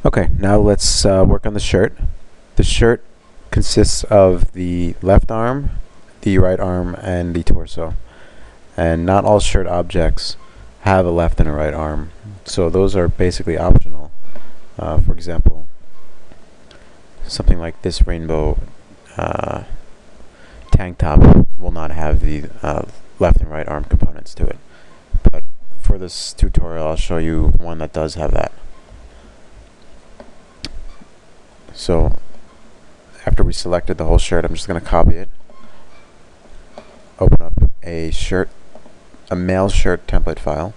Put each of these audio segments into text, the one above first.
Okay, now let's work on the shirt. The shirt consists of the left arm, the right arm, and the torso. And not all shirt objects have a left and a right arm, so those are basically optional. For example, something like this rainbow tank top will not have the left and right arm components to it. But for this tutorial, I'll show you one that does have that. So after we selected the whole shirt, I'm just going to copy it, open up a male shirt template file,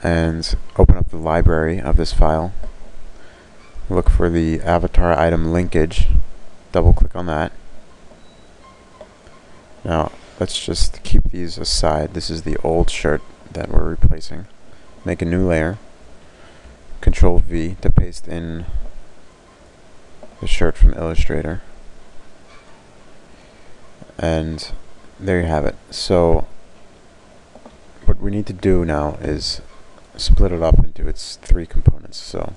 and open up the library of this file. Look for the avatar item linkage, double click on that. Now let's just keep these aside. This is the old shirt that we're replacing. Make a new layer, Control V to paste in the shirt from Illustrator, and there you have it. So what we need to do now is split it up into its three components. So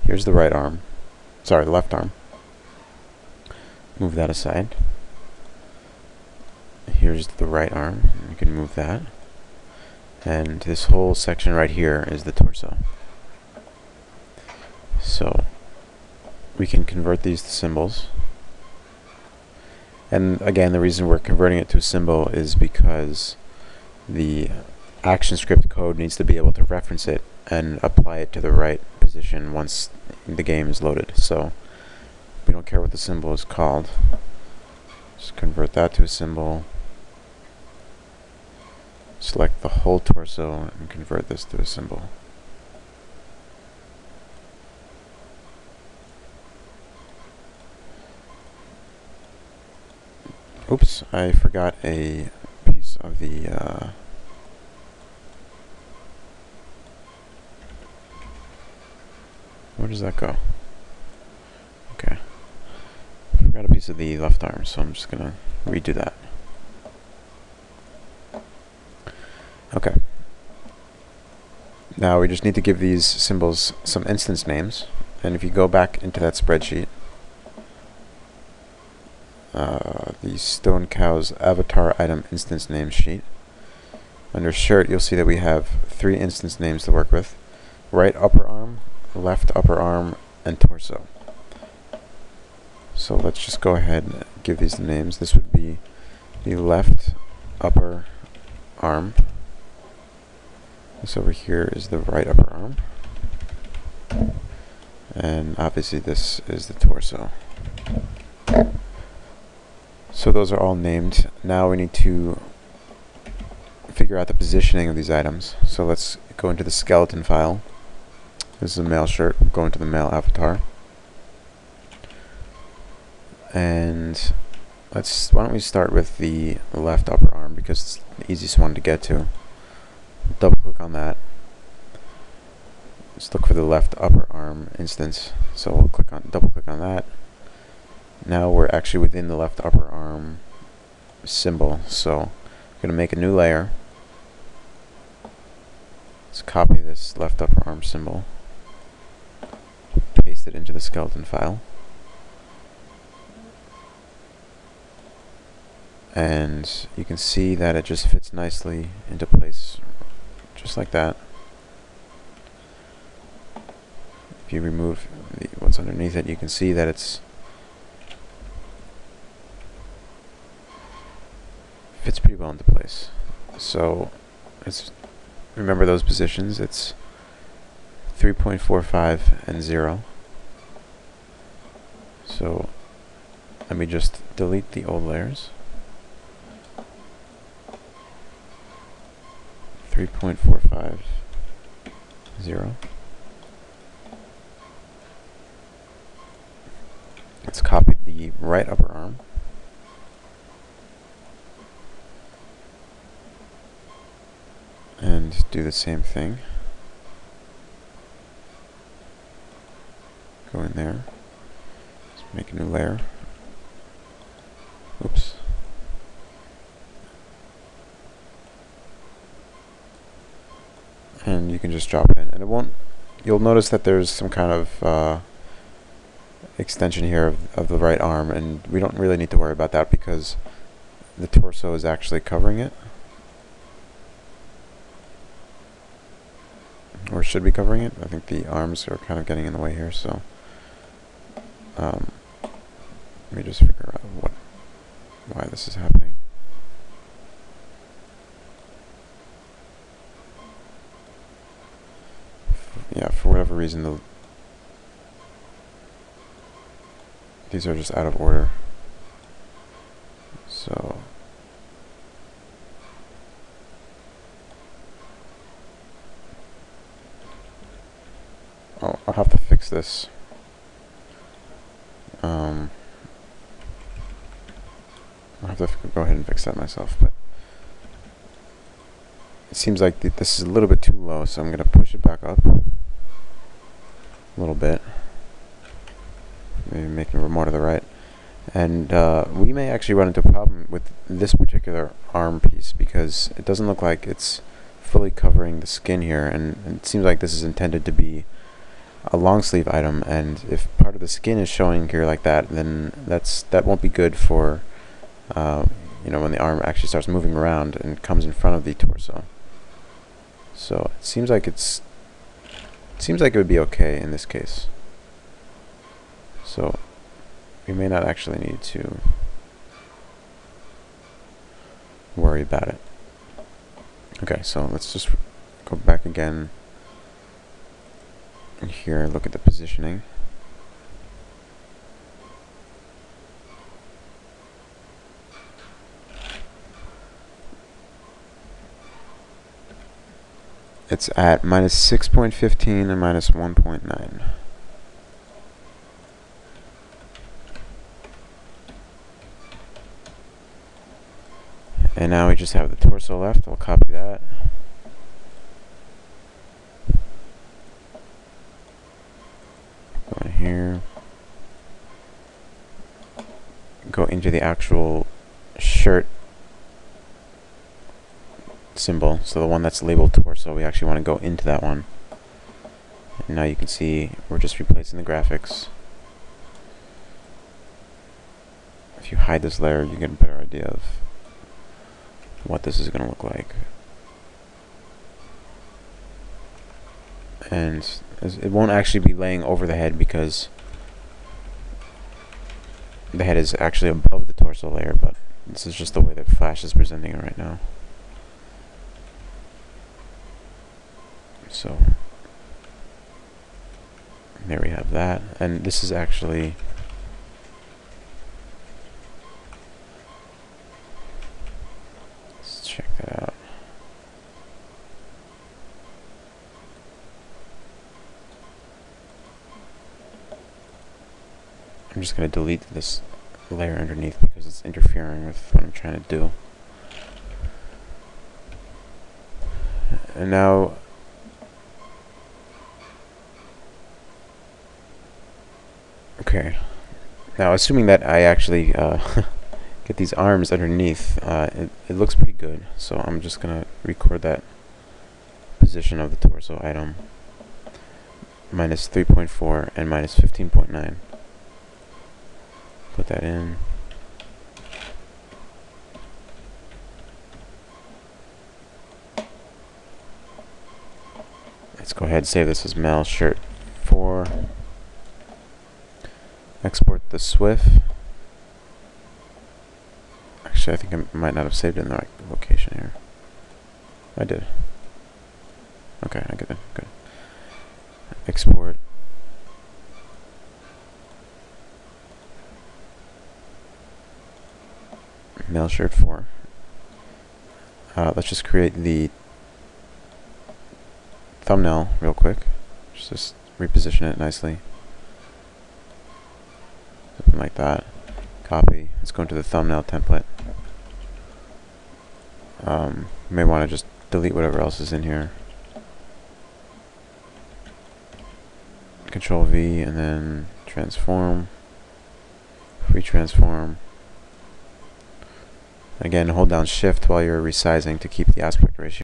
here's the right arm, sorry, the left arm. Move that aside. Here's the right arm, you can move that. And this whole section right here is the torso. So we can convert these to symbols. And again, the reason we're converting it to a symbol is because the ActionScript code needs to be able to reference it and apply it to the right position once the game is loaded. So we don't care what the symbol is called. Just convert that to a symbol. Select the whole torso and convert this to a symbol. Oops, I forgot a piece of the where does that go? Okay. I forgot a piece of the left arm, so I'm just gonna redo that. Okay. Now we just need to give these symbols some instance names, and if you go back into that spreadsheet, the Stone Cows avatar item instance name sheet, under shirt you'll see that we have three instance names to work with: right upper arm, left upper arm, and torso. So let's just go ahead and give these the names. This would be the left upper arm. This over here is the right upper arm. And obviously this is the torso. So those are all named. Now we need to figure out the positioning of these items. So let's go into the skeleton file. This is a male shirt. We'll go into the male avatar. And why don't we start with the left upper arm because it's the easiest one to get to. Double click on that. Let's look for the left upper arm instance. So we'll double click on that. Now we're actually within the left upper arm symbol. So I'm going to make a new layer. Let's copy this left upper arm symbol. Paste it into the skeleton file. And you can see that it just fits nicely into place, just like that. If you remove what's underneath it, you can see that it's fits pretty well into place. So remember those positions. It's 3.45 and 0. So let me just delete the old layers. 3.45, 0. Let's copy the right upper arm. And do the same thing. Go in there. Let's make a new layer. can just drop in, and it won't. You'll notice that there's some kind of extension here of the right arm, and we don't really need to worry about that because the torso is actually covering it, or should be covering it. I think the arms are kind of getting in the way here, so let me just figure out why this is happening. Yeah, for whatever reason, these are just out of order. So I'll have to fix this. I'll have to go ahead and fix that myself, but it seems like this is a little bit too low, so I'm going to push it back up a little bit, maybe making it more to the right. And we may actually run into a problem with this particular arm piece because it doesn't look like it's fully covering the skin here, and it seems like this is intended to be a long sleeve item, and if part of the skin is showing here like that, then that won't be good for you know, when the arm actually starts moving around and comes in front of the torso. So it seems like it would be okay in this case. So we may not actually need to worry about it. Okay, so let's just go back again and here look at the positioning. It's at minus 6.15 and minus 1.9. And now we just have the torso left. I'll copy that. Go in here. Go into the actual shirt symbol, so the one that's labeled torso, we actually want to go into that one. And now you can see we're just replacing the graphics. If you hide this layer, you get a better idea of what this is going to look like. And it won't actually be laying over the head because the head is actually above the torso layer, but this is just the way that Flash is presenting it right now. So there we have that, and this is actually let's check that out. I'm just going to delete this layer underneath because it's interfering with what I'm trying to do. And now okay, now assuming that I actually get these arms underneath, it looks pretty good, so I'm just gonna record that position of the torso item, minus 3.4 and minus 15.9. Put that in. Let's go ahead and save this as Mel Shirt 4. Export the SWIFT. Actually, I think I might not have saved it in the right location here. I did. Okay, I get it. Good. Export. Mel Shirt 4. Let's just create the thumbnail real quick. Just reposition it nicely. Something like that. Copy. Let's go into the thumbnail template. You may want to just delete whatever else is in here. Control V and then transform. Free transform. Again, hold down Shift while you're resizing to keep the aspect ratio